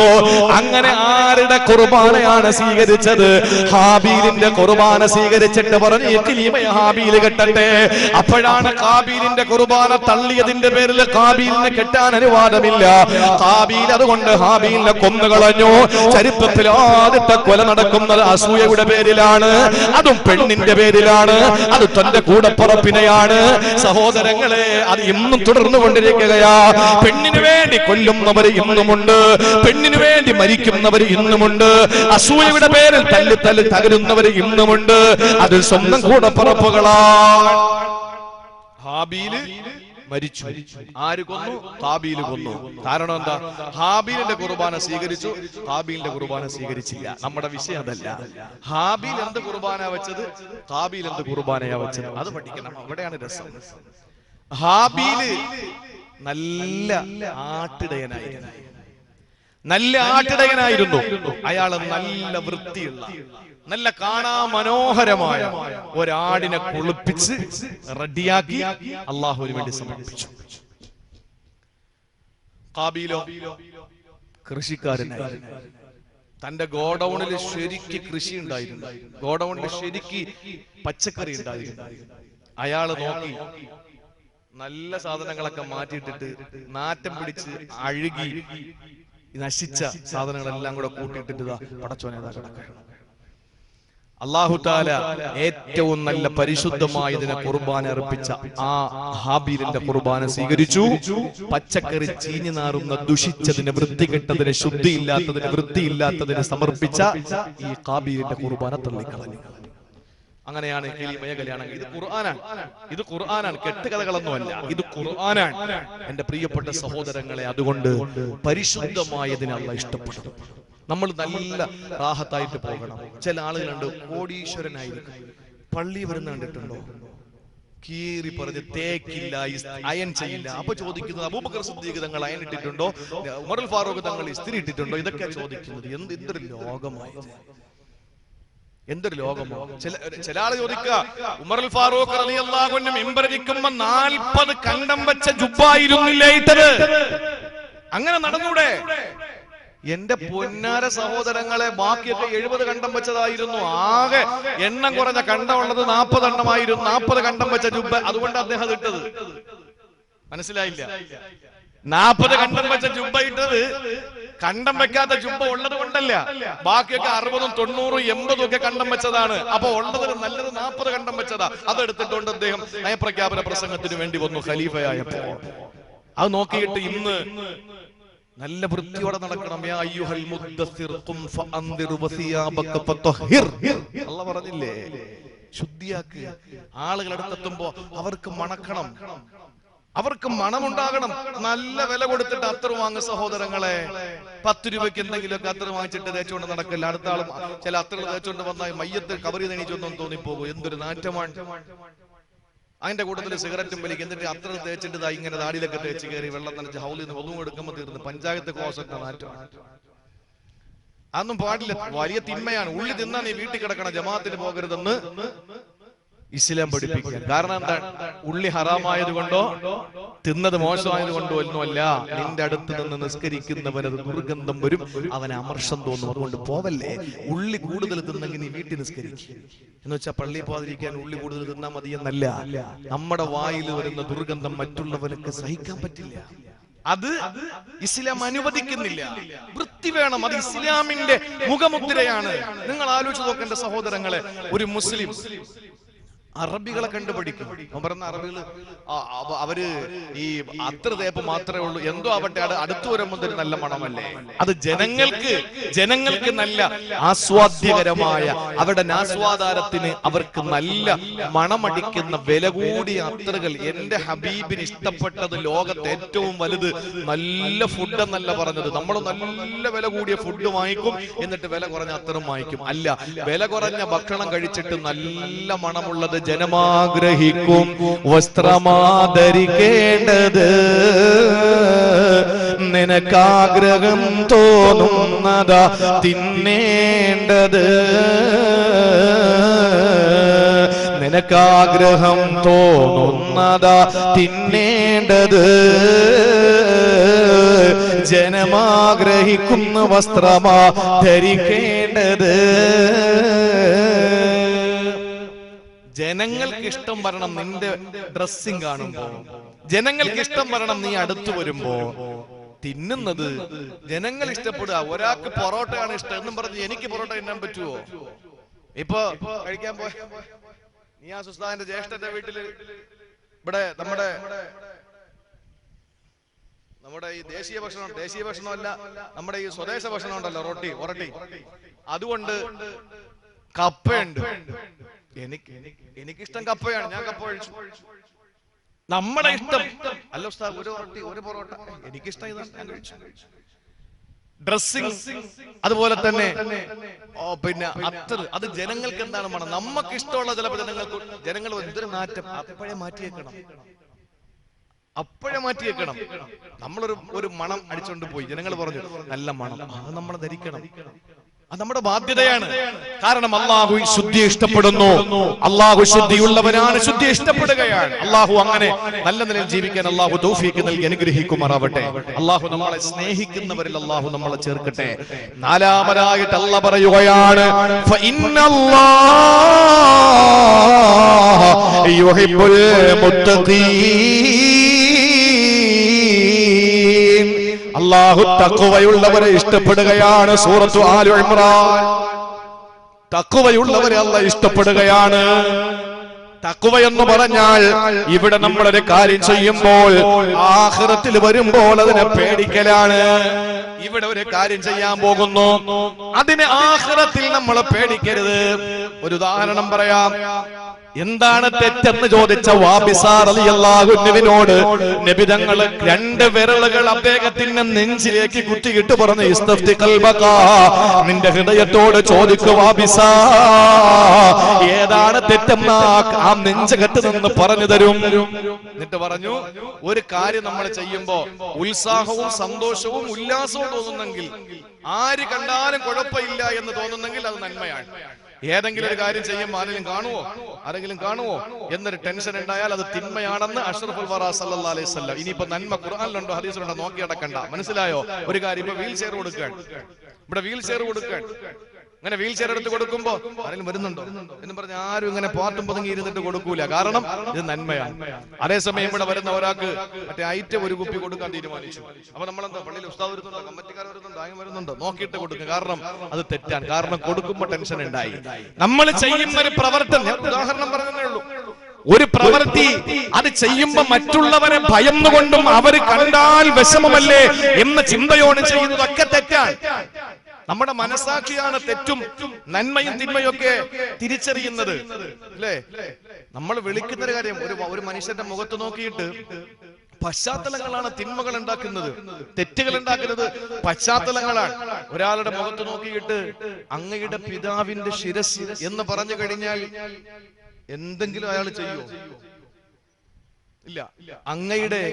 അങ്ങനെ ആരുടെ ഖുർബാനയാണ് സ്വീകരിച്ചത്? ഹാബീലിന്റെ ഖുർബാന സ്വീകരിച്ചിട്ട് പറഞ്ഞു, ഇഖ്ലീമയെ ഹാബീൽ കെട്ടട്ടെ. അപ്പോഴാണ് ഹാബീലിന്റെ ഖുർബാന തള്ളിയതിന്റെ പേരിൽ ഹാബീലിനെ കെട്ടാൻ അനുവാദമില്ല. ഹാബീൽ അതുകൊണ്ട് ഹാബീലിനെ കൊന്നുകളഞ്ഞു. ചരിത്രത്തിൽ ആദ്യത്തെ കൊല നടക്കുന്നത് അസൂയയുടെ പേരിലാണ്, അതും പെണ്ണിന്റെ പേരിലാണ്. അത് തന്റെ കൂടപ്പുറപ്പിനെയാണ്. സഹോദരങ്ങളെ, അത് ഇന്നും തുടർന്നു കൊണ്ടിരിക്കുകയാ. പെണ്ണിനു വേണ്ടി കൊല്ലുന്നവർ ഇന്നുമുണ്ട്, പെണ്ണിനു വേണ്ടി മരിക്കുന്നവർ ഇന്നുമുണ്ട്, അസൂയയുടെ പേരിൽ തല്ലി തകരുന്നവർ ഇന്നുമുണ്ട്. അത് സ്വന്തം കൂടപ്പുറപ്പുകളാണ്. ഹാബീൽ മരിച്ചു. ആര് കൊന്നു? ഹാബീൽ കൊന്നു. കാരണം എന്താ? ഹാബീലിന്റെ കുർബാന സ്വീകരിച്ചു, ഹാബീലിന്റെ കുർബാന സ്വീകരിച്ചില്ല. നമ്മുടെ വിഷയം അതല്ല. ഹാബീൽ എന്ത് കുർബാന വെച്ചത്, ഹാബീൽ എന്ത് കുർബാനയാ വെച്ചത്, അത് പഠിക്കണം. അവിടെയാണ് രസം. ഹാബീല് നല്ല ആട്ടിടയനായിരുന്നു. അയാള് നല്ല വൃത്തിയുള്ള, നല്ല കാണാ മനോഹരമായ ഒരാടിനെ കുളിപ്പിച്ച് റെഡിയാക്കി അല്ലാഹുവിന് വേണ്ടി സമർപ്പിച്ചു. ഹാബീലോ കൃഷിക്കാരനായി. തന്റെ ഗോഡൌണിൽ ശരിക്ക് കൃഷി ഉണ്ടായിരുന്നു, ഗോഡൌണിൽ ശരിക്ക് പച്ചക്കറി ഉണ്ടായിരുന്നു. അയാള് നോക്കി നല്ല സാധനങ്ങളൊക്കെ മാറ്റിയിട്ടിട്ട് നാറ്റം പിടിച്ച് അഴുകി നശിച്ച സാധനങ്ങളെല്ലാം കൂടെ കൂട്ടിയിട്ടിട്ട് പടച്ചോനെ കിടക്കുകയാണ്. അല്ലാഹു തആല ഏറ്റവും നല്ല പരിശുദ്ധമായതിനെ ഖുർബാന അർപ്പിച്ച ആ ഹാബീലിന്റെ ഖുർബാന സ്വീകരിച്ചു. പച്ചക്കറി ചീഞ്ഞു നാറുന്ന, ദുഷിച്ചതിന്, വൃത്തികെട്ടതിന്, ശുദ്ധിയില്ലാത്തതിന്, വൃത്തിയില്ലാത്തതിന് സമർപ്പിച്ച ഈ ഹാബീലിന്റെ ഖുർബാന തള്ളിക്കളഞ്ഞു. അങ്ങനെയാണ് ഇഖ്ലീമയെ കല്യാണം. ഇത് ഖുർആനാണ്, കെട്ടുകഥകളൊന്നുമല്ല, ഇത് ഖുർആനാണ്. എന്റെ പ്രിയപ്പെട്ട സഹോദരങ്ങളെ, അതുകൊണ്ട് പരിശുദ്ധമായതിനെ അല്ലാഹ് ഇഷ്ടപ്പെടുന്നു. നമ്മൾ നല്ല റാഹത്തായിട്ട് പോകണം. ചില ആളുകളുണ്ട് കോടീശ്വരനായിരിക്കും, പള്ളി വരുന്ന കണ്ടിട്ടുണ്ടോ? കീറി പറഞ്ഞ് തേക്കില്ല, അയൺ ചെയ്യില്ല. അപ്പൊ ചോദിക്കുന്നത് അബൂബക്കർ സിദ്ദീഖ് തങ്ങൾ അയൺ ഇട്ടിട്ടുണ്ടോ, ഉമറുൽ ഫാറൂഖ് തങ്ങൾ ഇസ്തിരി ഇട്ടിട്ടുണ്ടോ? ഇതൊക്കെ ചോദിക്കുന്നത്. എന്തൊരു ലോകമായി, എന്തൊരു ലോകമോ. ചില ആള് ചോദിക്കുക, ഉമറുൽ ഫാറൂഖ് റളിയല്ലാഹു അൻഹു മിമ്പറിരിക്കുമ്പോ 40 കണ്ടം വെച്ച ജുബ്ബായിരുന്നില്ലേ ഇട്ടത്? അങ്ങനെ നടന്നൂടെ? എന്റെ പൊന്നാര സഹോദരങ്ങളെ, ബാക്കിയൊക്കെ 70 കണ്ടം വെച്ചതായിരുന്നു. ആകെ എണ്ണം കുറഞ്ഞ കണ്ടം ഉള്ളത് 40 എണ്ണമായിരുന്നു. 40 കണ്ടം വെച്ച ജുബ്ബ. അതുകൊണ്ട് അദ്ദേഹം ഇട്ടത്. മനസ്സിലായില്ല? 40 കണ്ടം വെച്ച ജുബ്ബ ഇട്ടത് കണ്ടം വെക്കാത്ത ജുബ്ബ ഉള്ളത് കൊണ്ടല്ല. ബാക്കിയൊക്കെ 60, 90, 80 ഒക്കെ കണ്ടം വെച്ചതാണ്. അപ്പൊ ഉള്ളതിൽ നല്ലത് 40 കണ്ടം വെച്ചതാ. അതെടുത്തിട്ടുണ്ട് അദ്ദേഹം നയപ്രഖ്യാപന പ്രസംഗത്തിന് വേണ്ടി വന്നു ഖലീഫയായപ്പോ. അത് നോക്കിയിട്ട് ഇന്ന് നല്ല വൃത്തിയോടെ നടക്കണം. യാ അയ്യുഹൽ മുദ്ദസ്സിർ ഖും ഫഅൻദിർ വസിയാബക ഫതഹിർ. അല്ലാഹു പറഞ്ഞില്ലേ, ശുദ്ധിയാക്ക്. ആളുകൾ അടുത്തെത്തുമ്പോ അവർക്ക് മണക്കണം, അവർക്ക് മണമുണ്ടാകണം. നല്ല വില കൊടുത്തിട്ട് അത്തർ വാങ്ങുക സഹോദരങ്ങളെ. 10 രൂപയ്ക്ക് എന്തെങ്കിലുമൊക്കെ അത്തർ വാങ്ങിച്ചിട്ട് തേച്ചുകൊണ്ട് നടക്കില്ല. അടുത്ത ആളും ചില അത്തർ തേച്ചുകൊണ്ട് വന്നാൽ മയ്യത്ത് കബറി തെണിച്ചൊന്നും തോന്നിപ്പോകും. എന്തൊരു നാറ്റമാണ്. അതിന്റെ കൂട്ടത്തിൽ സിഗരറ്റും വലിക്കും. എന്നിട്ട് അത്ര തേച്ചിട്ട് ഇങ്ങനെ താടിയിലൊക്കെ തേച്ച് കയറി വെള്ളം നനച്ച് ഹൗലിൽ നിന്ന് ഒന്നും എടുക്കുമ്പോൾ തീർന്ന് പഞ്ചായത്ത് ക്ലോസറ്റ് നാറ്റമാണ്. അതൊന്നും പാടില്ല, വലിയ തിന്മയാണ്. ഉള്ളി തിന്നാ നീ വീട്ടിൽ കിടക്കണം, ജമാഅത്തിന് പോകരുതെന്ന് ഇസ്ലാം പഠിപ്പിക്കുക. കാരണം എന്താണ്? ഉള്ളി ഹറാമായത് കൊണ്ടോ തിന്നത് മോശമായത് കൊണ്ടോ ഒന്നുമല്ല. നിന്റെ അടുത്ത് നിന്ന് നിസ്കരിക്കുന്നവനത് ദുർഗന്ധം വരും, അവന് അമർഷം തോന്നും. അതുകൊണ്ട് പോവല്ലേ. ഉള്ളി കൂടുതൽ തിന്നെങ്കിൽ നീ വീട്ടിൽ നിസ്കരിക്കുക. എന്ന് വെച്ചാൽ പള്ളിയിൽ പോകാതിരിക്കാൻ ഉള്ളി കൂടുതൽ തിന്നാ മതി എന്നല്ല. നമ്മുടെ വായിൽ വരുന്ന ദുർഗന്ധം മറ്റുള്ളവർക്ക് സഹിക്കാൻ പറ്റില്ല. അത് ഇസ്ലാം അനുവദിക്കുന്നില്ല. വൃത്തി വേണം, അത് ഇസ്ലാമിന്റെ മുഖമുദ്രയാണ്. നിങ്ങൾ ആലോചിച്ച് നോക്കേണ്ട സഹോദരങ്ങളെ, ഒരു മുസ്ലിം അറബികളെ കണ്ടുപിടിക്കും. പറഞ്ഞ അറബികൾ അവര് ഈ അത്ര തേപ്പ് മാത്രമേ ഉള്ളൂ, എന്തോ ആവട്ടെ, അടുത്തു വരുമ്പോൾ ഒരു നല്ല മണമല്ലേ. അത് ജനങ്ങൾക്ക് നല്ല ആസ്വാദ്യകരമായ, അവരുടെ ആസ്വാദാരത്തിന് അവർക്ക് നല്ല മണമടിക്കുന്ന വില കൂടിയ അത്തറുകൾ. എന്റെ ഹബീബിന് ഇഷ്ടപ്പെട്ടത് ലോകത്ത് ഏറ്റവും വലുത് നല്ല ഫുഡ് എന്നല്ല പറഞ്ഞത്. നമ്മൾ നല്ല വില കൂടിയ ഫുഡ് വാങ്ങിക്കും, എന്നിട്ട് വില കുറഞ്ഞ അത്തറും വാങ്ങിക്കും. അല്ല, വില കുറഞ്ഞ ഭക്ഷണം കഴിച്ചിട്ട് നല്ല മണമുള്ളത് ജനമാഗ്രഹിക്കും. വസ്ത്രമാധരിക്കേണ്ടത് നിനക്കാഗ്രഹം തോന്നുന്നതാ തിന്നേണ്ടത്. നിനക്കാഗ്രഹം തോന്നുന്നതാ തിന്നേണ്ടത്. ജനമാഗ്രഹിക്കുന്ന വസ്ത്രമാ ധരിക്കേണ്ടത്. ജനങ്ങൾക്ക് ഇഷ്ടം വരണം നിന്റെ ഡ്രസ്സിങ് കാണുമ്പോ, ജനങ്ങൾക്ക് ഇഷ്ടം വരണം നീ അടുത്തു വരുമ്പോ. തിന്നുന്നത് ജനങ്ങൾ ഇഷ്ടപ്പെടുക. ഒരാൾക്ക് പൊറോട്ടയാണ് ഇഷ്ടം എന്നും പറഞ്ഞ് എനിക്ക് പൊറോട്ട തിന്നാൻ പറ്റുമോ? ഇപ്പൊ കഴിക്കാൻ പോയ നിയാസ് ഉസ്താദിന്റെ ജ്യേഷ്ഠന്റെ വീട്ടില് ഇവിടെ നമ്മുടെ ഈ ദേശീയ ഭക്ഷണമല്ല, നമ്മുടെ ഈ സ്വദേശ ഭക്ഷണം ഉണ്ടല്ലോ, ഒറട്ടി. അതുകൊണ്ട് കപ്പയുണ്ട്. എനിക്കിഷ്ടം കപ്പയാണ്, ഞാൻ കപ്പ കഴിച്ചു. നമ്മുടെ ഇഷ്ടം അല്ല ഉസ്താദ്, ഒരു പൊറോട്ട എനിക്കിഷ്ടം ഇതാണ്, ഞാൻ കഴിച്ചു. ഡ്രസ്സിംഗ് അതുപോലെ തന്നെ. പിന്നെ അത്തർ, അത് ജനങ്ങൾക്ക് എന്താണ് മണം? നമുക്ക് ഇഷ്ടമുള്ള ചിലപ്പോൾ ജനങ്ങൾ എന്തൊരു നാറ്റം, അപ്പോഴേ മാറ്റിയേക്കണം. നമ്മളൊരു മണം അടിച്ചോണ്ട് പോയി, ജനങ്ങൾ പറഞ്ഞു നല്ല മണം, അത് നമ്മൾ ധരിക്കണം. അത് നമ്മുടെ ബാധ്യതയാണ്. കാരണം അള്ളാഹു ശുദ്ധി ഇഷ്ടപ്പെടുന്നു. അള്ളാഹു ശുദ്ധിയുള്ളവനാണ്, ശുദ്ധി ഇഷ്ടപ്പെടുകയാണ്. അള്ളാഹു അങ്ങനെ നല്ല നിലയിൽ ജീവിക്കാൻ അള്ളാഹു തൗഫീഖ് നൽകി അനുഗ്രഹിക്കുമാറാവട്ടെ. അള്ളാഹു നമ്മളെ സ്നേഹിക്കുന്നവരിൽ അള്ളാഹു നമ്മളെ ചേർക്കട്ടെ. നാലാമതായിട്ട് അള്ളാഹു പറയുകയാണ്, ഫഇന്നല്ലാഹ യുഹിബ്ബുൽ മുത്തഖീൻ. അല്ലാഹു തഖ്വയുള്ളവരെ ഇഷ്ടപ്പെടുകയാണ്. സൂറത്തു ആലു ഇംറാൻ. തഖ്വയുള്ളവരെ അല്ലാഹു ഇഷ്ടപ്പെടുകയാണ്. തഖ്വ എന്ന് പറഞ്ഞാൽ ഇവിടെ നമ്മളൊരു കാര്യം ചെയ്യുമ്പോൾ ആഖിറത്തിൽ വരുമ്പോൾ അതിനെ പേടിക്കലാണ്. ഇവിടെ ഒരു കാര്യം ചെയ്യാൻ പോകുന്നു, അതിനെ ആഖിറത്തിൽ നമ്മൾ പേടിക്കരുത്. ഒരു ഉദാഹരണം പറയാം. എന്താണ് തെറ്റെന്ന് ചോദിച്ച വാബിസ റളിയല്ലാഹു അൻഹുവിനോട് നബി തങ്ങൾ 2 വിരലുകൾ അദ്ദേഹത്തിന്റെ നെഞ്ചിലേക്ക് കുത്തിയിട്ട് പറഞ്ഞു, ഇസ്തഫ്തി ഖൽബക, നിന്റെ ഹൃദയത്തോട് ചോദിക്കുക വാബിസ, ഏതാണ് തെറ്റെന്ന് ആ നെഞ്ചകത്ത് നിന്ന് പറഞ്ഞു തരും. എന്നിട്ട് പറഞ്ഞു, ഒരു കാര്യം നമ്മൾ ചെയ്യുമ്പോ ഉത്സാഹവും സന്തോഷവും ഉല്ലാസവും തോന്നുന്നെങ്കിൽ, ആര് കണ്ടാലും കുഴപ്പമില്ല എന്ന് തോന്നുന്നെങ്കിൽ അത് നന്മയാണ്. ഏതെങ്കിലും ഒരു കാര്യം ചെയ്യുമ്പോൾ ആരെങ്കിലും കാണുവോ എന്നൊരു ടെൻഷൻ ഉണ്ടായാൽ അത് തിന്മയാണെന്ന് അഷ്റഫുൽ വറ സല്ലല്ലാഹു അലൈഹി വസല്ലം. ഇനിയിപ്പോ നന്മ ഖുർആനിലുണ്ടോ ഹദീസിലുണ്ടോ നോക്കി അടക്കണ്ട. മനസ്സിലായോ? ഒരു കാര്യം, ഇപ്പൊ വീൽ ചെയർ കൊടുക്കാൻ, ഇവിടെ വീൽ ചെയർ കൊടുക്കാൻ, അങ്ങനെ വീൽ ചെയർ എടുത്ത് കൊടുക്കുമ്പോ ആരെങ്കിലും വരുന്നുണ്ടോ എന്ന് പറഞ്ഞ് ആരും ഇങ്ങനെ പാത്തും പതുങ്ങി ഇരുന്നിട്ട് കൊടുക്കൂല. കാരണം ഇത് നന്മയാണ്. അതേസമയം ഇവിടെ വരുന്ന ഒരാൾക്ക് മറ്റേ ഐറ്റം ഒരു കുപ്പി കൊടുക്കാൻ തീരുമാനിച്ചു. അപ്പൊ നമ്മളെന്താ, പള്ളിയിൽ ഉസ്താദ് വരുന്നുണ്ടോ, കമ്മിറ്റിക്കാർ വരുന്നുണ്ടോ, ആരും വരുന്നുണ്ടോ നോക്കിയിട്ട് കൊടുക്കും. കാരണം അത് തെറ്റാണ്. കാരണം കൊടുക്കുമ്പോ ടെൻഷൻ ഉണ്ടായി. നമ്മൾ ചെയ്യുന്ന ഒരു പ്രവർത്തനം, ഞാൻ ഉദാഹരണം പറഞ്ഞതേ ഉള്ളൂ, ഒരു പ്രവൃത്തി അത് ചെയ്യുമ്പോ മറ്റുള്ളവരെ ഭയന്നുകൊണ്ടും അവര് കണ്ടാൽ വിഷമമല്ലേ എന്ന ചിന്തയോട് ചെയ്യുന്നതൊക്കെ തെറ്റാണ്. നമ്മുടെ മനസാക്ഷിയാണ് തെറ്റും നന്മയും തിന്മയും ഒക്കെ തിരിച്ചറിയുന്നത്, അല്ലേ? നമ്മൾ വിളിക്കുന്ന ഒരു കാര്യം, ഒരു മനുഷ്യന്റെ മുഖത്ത് നോക്കിയിട്ട് പശ്ചാത്തലങ്ങളാണ് തിന്മകൾ ഉണ്ടാക്കുന്നത്, തെറ്റുകൾ ഉണ്ടാക്കുന്നത് പശ്ചാത്തലങ്ങളാണ്. ഒരാളുടെ മുഖത്ത് നോക്കിയിട്ട് അങ്ങയുടെ പിതാവിന്റെ ശിരസ് എന്ന് പറഞ്ഞു കഴിഞ്ഞാൽ എന്തെങ്കിലും അയാൾ ചെയ്യോ? ഇല്ല. അങ്ങയുടെ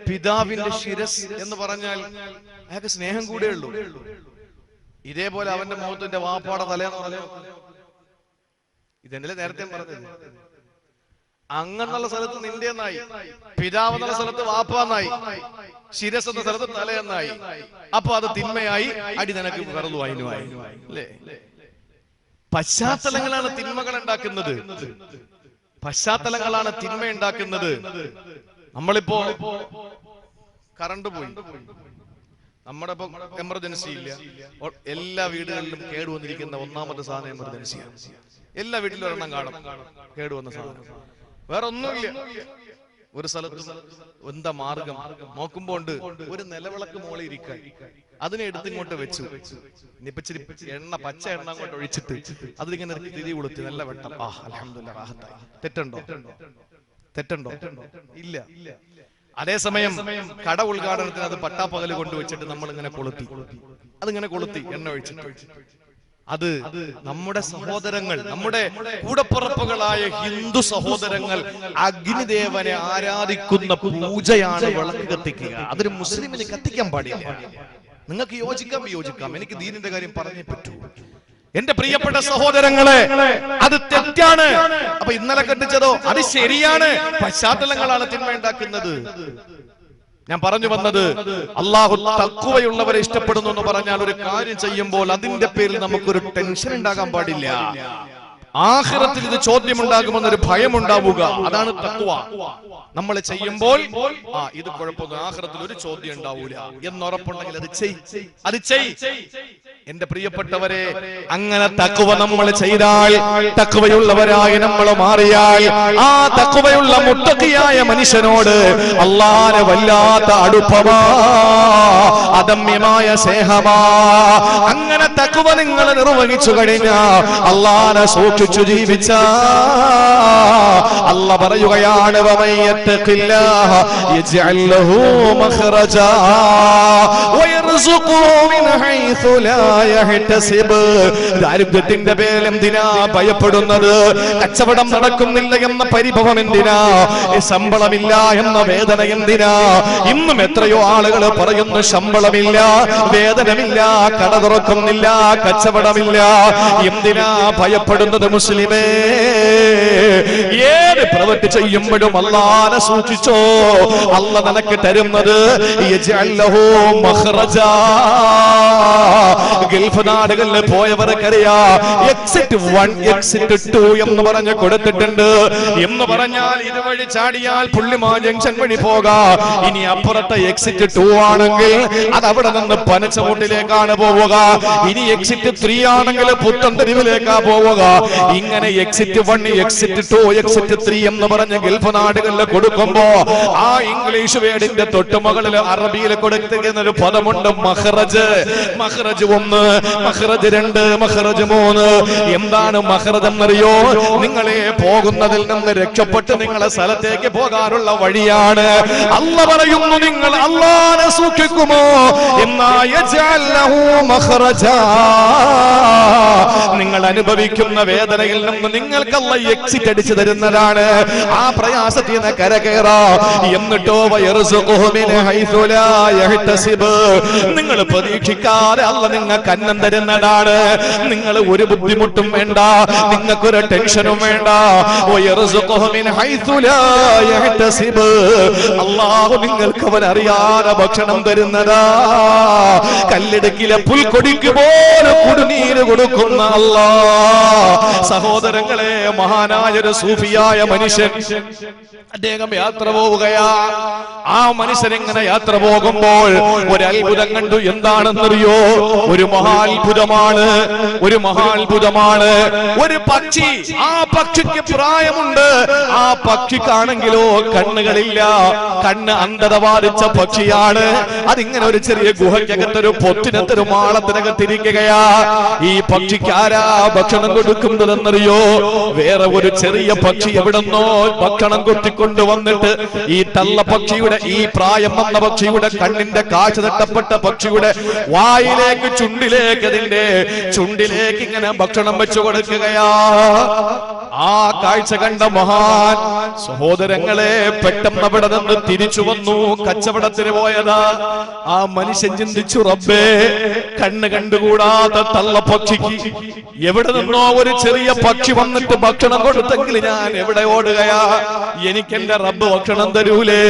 പിതാവിന്റെ ശിരസ് എന്ന് പറഞ്ഞാൽ അയാൾക്ക് സ്നേഹം കൂടെ ഉള്ളൂ. ഇതേപോലെ അവന്റെ മുഖത്തിന്റെ വാപ്പാടെ തലയെന്ന് പറഞ്ഞു, ഇതെന്നല്ലേ നേരത്തെ പറഞ്ഞത്. അങ്ങെന്നുള്ള സ്ഥലത്ത് നിന്റെ എന്നായി, പിതാവ് എന്നുള്ള സ്ഥലത്ത് വാപ്പാന്നായി, ശിരസ് എന്ന സ്ഥലത്ത് തലയെന്നായി. അപ്പൊ അത് തിന്മയായി, അടി നിനക്ക് വെറുതു അതിനുമായി, അല്ലേ? പശ്ചാത്തലങ്ങളാണ് തിന്മകൾ ഉണ്ടാക്കുന്നത്, പശ്ചാത്തലങ്ങളാണ് തിന്മ ഉണ്ടാക്കുന്നത്. നമ്മളിപ്പോ കറണ്ട് പോയി, നമ്മുടെ ഇപ്പൊ എമർജൻസി ഇല്ല, എല്ലാ വീടുകളിലും കേടുവന്നിരിക്കുന്ന ഒന്നാമത്തെ സാധനം എമർജൻസിയാണ്. എല്ലാ വീട്ടിലും ഒരെണ്ണം കാണും കേടുവന്ന സാധനം, വേറെ ഒന്നുമില്ല. ഒരു സ്ഥലത്ത് എന്താ മാർഗം നോക്കുമ്പോ ഉണ്ട് ഒരു നിലവിളക്ക് മോളെ ഇരിക്കാൻ, അതിനെ എടുത്തിങ്ങോട്ട് വെച്ചു. ഇനിയിപ്പോ ഇച്ചിരി എണ്ണ, പച്ച എണ്ണ അങ്ങോട്ട് ഒഴിച്ചിട്ട് അതിലിങ്ങനെ തിരി കൊടുത്ത് നല്ല വെട്ടം, അൽഹംദുലില്ലാഹ് റാഹത്തായി. തെറ്റുണ്ടോ? ഇല്ല. അതേസമയം കട ഉദ്ഘാടനത്തിന് അത് പട്ടാപ്പകല് കൊണ്ടുവച്ചിട്ട് നമ്മൾ ഇങ്ങനെ അതിങ്ങനെ കൊളുത്തി എണ്ണ ഒഴിച്ചിട്ട്, അത് നമ്മുടെ സഹോദരങ്ങൾ, നമ്മുടെ കൂടപ്പുറപ്പുകളായ ഹിന്ദു സഹോദരങ്ങൾ അഗ്നിദേവനെ ആരാധിക്കുന്ന പൂജയാണ് വിളക്ക് കത്തിക്കുക. അതൊരു മുസ്ലിമിന് കത്തിക്കാൻ പാടില്ല. നിങ്ങൾക്ക് യോജിക്കാം, എനിക്ക് ദീനിന്റെ കാര്യം പറഞ്ഞേ പറ്റൂ. എന്റെ പ്രിയപ്പെട്ട സഹോദരങ്ങളെ, അത് തെറ്റാണ്. അപ്പൊ ഇന്നലെ കത്തിച്ചതോ അത് ശരിയാണ്. പശ്ചാത്തലങ്ങളാണ് തിന്മ ഉണ്ടാക്കുന്നത്. ഞാൻ പറഞ്ഞു വന്നത്, അള്ളാഹു തഖ്വയുള്ളവരെ ഇഷ്ടപ്പെടുന്നു എന്ന് പറഞ്ഞാൽ ഒരു കാര്യം ചെയ്യുമ്പോൾ അതിന്റെ പേരിൽ നമുക്കൊരു ടെൻഷൻ ഉണ്ടാകാൻ പാടില്ല. ആഖിറത്തിൽ ഇത് ചോദ്യമുണ്ടാകുമെന്നൊരു ഭയം ഉണ്ടാവുക, അതാണ് തഖ്വ. നമ്മൾ ചെയ്യുമ്പോൾ ഇത് കുഴപ്പമൊന്നും ആഖിറത്തിൽ ഒരു ചോദ്യം ഉണ്ടാവൂല എന്നുറപ്പുണ്ടെങ്കിൽ അത് ചെയ്. എന്റെ പ്രിയപ്പെട്ടവരെ, അങ്ങനെ തഖ്വ നമ്മൾ ചെയ്താൽ, തഖ്വയുള്ളവരായി നമ്മൾ മാറിയാൽ, ആ തഖ്വയുള്ള മുത്തഖിയായ മനുഷ്യനോട് അല്ലാഹുവിനെ വല്ലാത്ത അടുപ്പമാ, അദമ്യമായ സ്നേഹമാ. അങ്ങനെ തഖ്വ നിങ്ങൾ നിർവഹിച്ചു കഴിഞ്ഞാൽ, അല്ലാഹുവിനെ സൂക്ഷിച്ചു ജീവിച്ച അല്ലാഹ് പറയുകയാണ്, വമയ്യത്തഖില്ലാഹ യജ്അൽ ലഹു മഖ്റജാ വയർസുഖു മിൻ ഹൈസു ലാ യഹ്തസിബ്. ദാരിദ്ര്യത്തിന്റെ പേരിൽ എന്തിനാ ഭയപ്പെടുന്നത്? കച്ചവടം നടക്കുന്നില്ല എന്ന പരിഭവം എന്തിനാ? ശമ്പളമില്ല എന്ന വേദന എന്തിനാ? ഇന്നും എത്രയോ ആളുകൾ പറയുന്നു ശമ്പളമില്ല, വേതനമില്ല, കട തുറക്കുന്നില്ല, കച്ചവടമില്ല. എന്തിനാ ഭയപ്പെടുന്നത് മുസ്ലിമേ? ഏത് പ്രവൃത്തി ചെയ്യുമ്പോഴും അല്ലാഹുവിനെ സൂക്ഷിച്ചോ. അല്ലാഹ് നിനക്ക് തരുന്നത് യജ്അൽ ലഹു മഖ്റജാ. ഗൾഫ് നാടുകളിൽ പോയവർക്കറിയാം, എക്സിറ്റ് 1 എക്സിറ്റ് 2 എന്ന് പറഞ്ഞ് കൊടുത്തിട്ടുണ്ട്. എന്ന് പറഞ്ഞാൽ ഇതുവഴി ചാടിയാൽ പുള്ളിമാൻ ജംഗ്ഷൻ വഴി പോകാം. ഇനി അപ്പുറത്തെ എക്സിറ്റ് 2 ആണെങ്കിൽ അത് അവിടെ നിന്ന് പനച്ചമൂട്ടിലേക്കാണ് പോവുക. ഇനി എക്സിറ്റ് 3 ആണെങ്കിൽ പുത്തൻതെരുവിലേക്കാ പോവുക. ഇങ്ങനെ എക്സിറ്റ് 1, എക്സിറ്റ് 2, എക്സിറ്റ് 3 എന്ന് പറഞ്ഞ് ഗൾഫ് നാടുകളിൽ കൊടുക്കുമ്പോ ആ ഇംഗ്ലീഷ് വേർഡിന്റെ തൊട്ടുമുകളിൽ അറബിയിൽ കൊടുത്തിരിക്കുന്ന ഒരു പദമുണ്ട് മഖ്റജ്. മഖ്റജ് 1, മഖ്റജ് 2, മഖ്റജ് 3. എന്താണ് മഖ്റജ് എന്നറിയോ? നിങ്ങളെ പോകുന്നതിൽ നിന്ന് രക്ഷപ്പെട്ട് നിങ്ങളെ സ്ഥലത്തേക്ക് പോകാനുള്ള വഴിയാണ്. അല്ലാഹ് പറയുന്നു, നിങ്ങൾ അല്ലാഹനെ സൂക്ഷിക്കുമോ നിങ്ങൾ അനുഭവിക്കുന്ന വേദനയിൽ നിന്ന് നിങ്ങൾക്ക് അല്ലാഹ് എക്സിറ്റ് അടിച്ചു തരുന്നതാണ്. ആ പ്രയാസത്തിൽ നിന്ന് കരകയറാ. എന്നിട്ടോ നിങ്ങൾ പ്രതീക്ഷിക്കാതെ അല്ലാഹ് നിങ്ങൾക്ക് അന്നം തരുന്നതാണ്. നിങ്ങൾ ഒരു ബുദ്ധിമുട്ടും വേണ്ട, നിങ്ങൾക്കൊരു ടെൻഷനും വേണ്ട. അല്ലാഹു നിങ്ങൾക്ക് അവനറിയാതെ ഭക്ഷണം തരുന്നതാ. കല്ലെടുക്കിലെ പുൽക്കൊടിക്ക് പോലെ കുടിനീര് കൊടുക്കുന്ന അല്ലാഹ്. സഹോദരങ്ങളെ, മഹാനായൊരു സൂഫിയായ മനുഷ്യൻ അദ്ദേഹം യാത്ര പോവുകയാ. ആ മനുഷ്യൻ ഇങ്ങനെ യാത്ര പോകുമ്പോൾ ഒരു അത്ഭുതം കണ്ടു. എന്താണെന്നറിയോ? ഒരു മഹാത്ഭുതമാണ്, ഒരു മഹാത്ഭുതമാണ്. ഒരു പക്ഷി, ആ പക്ഷിക്ക് പ്രായമുണ്ട്. ആ പക്ഷിക്കാണെങ്കിലോ കണ്ണുകളില്ല, കണ്ണ് അന്ധത ബാധിച്ച പക്ഷിയാണ്. അതിങ്ങനെ ഒരു ചെറിയ ഗുഹയ്ക്കകത്തൊരു പൊത്തിനകത്തൊരു മാളത്തിനകത്തിരിക്കുകയാ. ഈ പക്ഷിക്ക് ആരാ ഭക്ഷണം കൊടുക്കുന്നതെന്നറിയോ? വേറെ ഒരു ചെറിയ പക്ഷി എവിടെന്നോ ഭക്ഷണം കൊത്തിക്കൊണ്ടുവന്നിട്ട് ഈ തള്ള പക്ഷിയുടെ, ഈ പ്രായം വന്ന പക്ഷിയുടെ കണ്ണിന്റെ കാഴ്ച തട്ടപ്പെട്ട പക്ഷിയുടെ വായിലേക്ക്, ചുണ്ടിലേക്ക്, അതിന്റെ ചുണ്ടിലേക്ക് ഇങ്ങനെ ഭക്ഷണം വെച്ചു കൊടുക്കുകയാ. ആ കാഴ്ച കണ്ട മഹാൻ സഹോദരങ്ങളെ പെട്ടെന്ന് അവിടെ നിന്ന് തിരിച്ചു വന്നു. കച്ചവടത്തിന് പോയതാ. ആ മനുഷ്യൻ ചിന്തിച്ചു, റബ്ബേ, കണ്ണ് കണ്ടുകൂടാത്ത തള്ള പക്ഷിക്ക് എവിടെ നിന്നോ ഒരു ചെറിയ പക്ഷി വന്നിട്ട് ഭക്ഷണം കൊടുത്തെങ്കിൽ ഞാൻ എവിടെ ഓടുകയാ? എനിക്ക് എന്റെ റബ്ബ് ഭക്ഷണം തരൂലേ?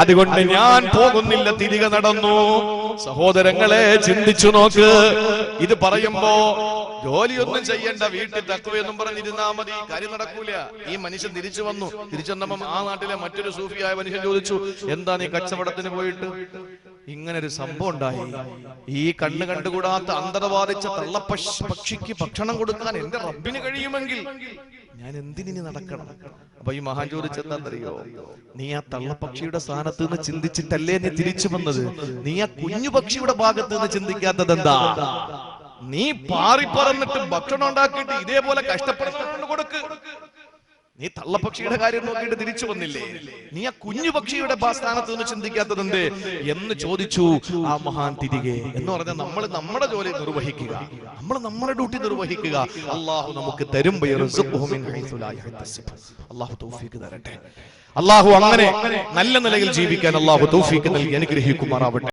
അതുകൊണ്ട് ഞാൻ പോകുന്നില്ല, തിരികെ നടന്നു. സഹോദരങ്ങളെ, ചിന്തിച്ചു നോക്ക്. ഇത് പറയുമ്പോ ജോലിയൊന്നും ചെയ്യണ്ട, വീട്ടിൽ തക്കുവെന്നും പറഞ്ഞിരുന്നാ മതി, കാര്യം നടക്കൂല. ഈ മനുഷ്യൻ തിരിച്ചു വന്നു. തിരിച്ചു വന്നപ്പം ആ നാട്ടിലെ മറ്റൊരു സൂഫിയായ മനുഷ്യൻ ചോദിച്ചു, എന്താ നീ കച്ചവടത്തിന് പോയിട്ട്? ഇങ്ങനൊരു സംഭവം ഉണ്ടായി. ഈ കണ്ണ് കണ്ടുകൂടാത്ത അന്ധത ബാധിച്ച തള്ളപ്പക്ഷിക്ക് ഭക്ഷണം കൊടുക്കാൻ എന്റെ റബ്ബിന് കഴിയുമെങ്കിൽ ഞാൻ എന്തിനി നടക്കണം? അപ്പൊ ഈ മഹാൻ ചോദിച്ചെന്താന്നറിയോ? നീ ആ തള്ളപ്പക്ഷിയുടെ സ്ഥാനത്ത് നിന്ന് ചിന്തിച്ചിട്ടല്ലേ നീ തിരിച്ചു വന്നത്? നീ ആ കുഞ്ഞു പക്ഷിയുടെ ഭാഗത്ത് നിന്ന് ചിന്തിക്കാത്തത് എന്താ? നീ പാറിപ്പറന്നിട്ട് ഭക്ഷണം ഉണ്ടാക്കിയിട്ട് ഇതേപോലെ കഷ്ടപ്പെടുന്നവരോട് കൊടുക്ക്. നീ തള്ളപ്പക്ഷിയുടെ കാര്യം നോക്കിയിട്ട് തിരിച്ചു വന്നില്ലേ? നീ ആ കുഞ്ഞു പക്ഷിയുടെ സ്ഥാനത്ത് നിന്ന് ചിന്തിക്കാത്തത് എന്തേ എന്ന് ചോദിച്ചു ആ മഹാൻ തിരികെ. എന്ന് പറഞ്ഞാൽ നമ്മൾ നമ്മുടെ ജോലി നിർവഹിക്കുക, നമ്മൾ നമ്മുടെ ഡ്യൂട്ടി നിർവഹിക്കുക. അള്ളാഹു നമുക്ക് തരും. അള്ളാഹു തൗഫീഖ് തരട്ടെ. അള്ളാഹു അങ്ങനെ നല്ല നിലയിൽ ജീവിക്കാൻ അള്ളാഹു തൗഫീഖ് നൽകി അനുഗ്രഹിക്കുമാറാവട്ടെ.